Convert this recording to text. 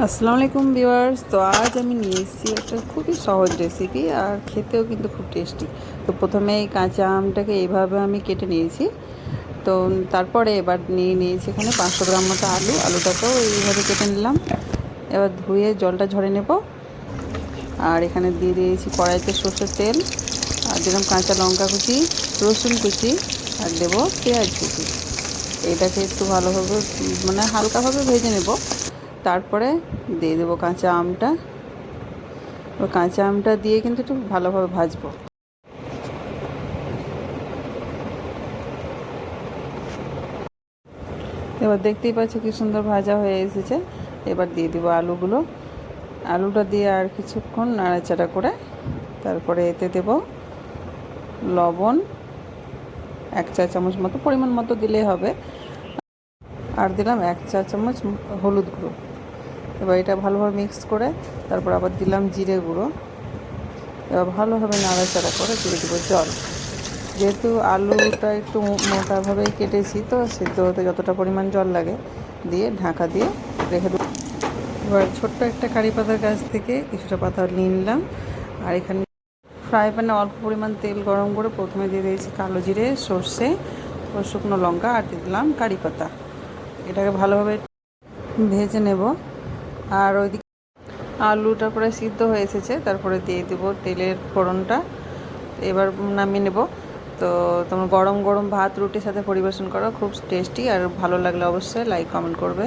আসসালামু আলাইকুম ভিউয়ার্স। তো আজ আমি নিয়ে এসেছি একটা খুবই সহজ রেসিপি, আর খেতেও কিন্তু খুব টেস্টি। তো প্রথমে এই কাঁচা আমটাকে এইভাবে আমি কেটে নিয়েছি। তো তারপরে এবার নিয়েছি এখানে 500 গ্রাম মতো আলুটাকেও এইভাবে কেটে নিলাম। এবার ধুয়ে জলটা ঝরে নেব। আর এখানে দিয়ে দিয়েছি কড়াইতে সর্ষের তেল, আর দিলাম কাঁচা লঙ্কা কুচি, রসুন কুচি, আর দেবো পেঁয়াজ কুচি। এটাকে একটু ভালোভাবে হালকাভাবে ভেজে নেব। তারপরে দিয়ে দেবো কাঁচা আমটা। কাঁচা আমটা দিয়ে কিন্তু একটু ভালোভাবে ভাজবো। এবার দেখতেই পাচ্ছি কি সুন্দর ভাজা হয়ে এসেছে। এবার দিয়ে দেবো আলুগুলো। আলুটা দিয়ে আর কিছুক্ষণ নাড়াচাড়া করে তারপরে এতে দেব লবণ, 1 চা চামচ মতো, পরিমাণ মতো দিলেই হবে। আর দিলাম 1 চা চামচ হলুদ গুঁড়ো। এবার এটা ভালোভাবে মিক্স করে তারপর আবার দিলাম জিরে গুঁড়ো। এবার ভালোভাবে নাড়াচাড়া করে দিয়ে দেবো জল। যেহেতু আলুটা একটু মোটাভাবেই কেটেছি, তো সেদ্ধ হতে যতটা পরিমাণ জল লাগে দিয়ে ঢাকা দিয়ে রেখে দেবো। এবার ছোট্ট একটা কারি পাতার গাছ থেকে কিছুটা পাতা নিয়ে নিলাম। আর এখানে ফ্রাই প্যানে অল্প পরিমাণ তেল গরম করে প্রথমে দিয়ে দিয়েছি কালো জিরে, সর্ষে ও শুকনো লঙ্কা, আর দিয়ে দিলাম কারি পাতা। এটাকে ভালোভাবে ভেজে নেব। আর ওইদিকে আলুটা প্রায় সিদ্ধ হয়ে এসেছে, তারপরে দিয়ে দেবো তেলের ফোড়নটা। এবার নামিয়ে নেব। তো তোমার গরম গরম ভাত রুটির সাথে পরিবেশন করো, খুব টেস্টি। আর ভালো লাগলে অবশ্যই লাইক কমেন্ট করবে।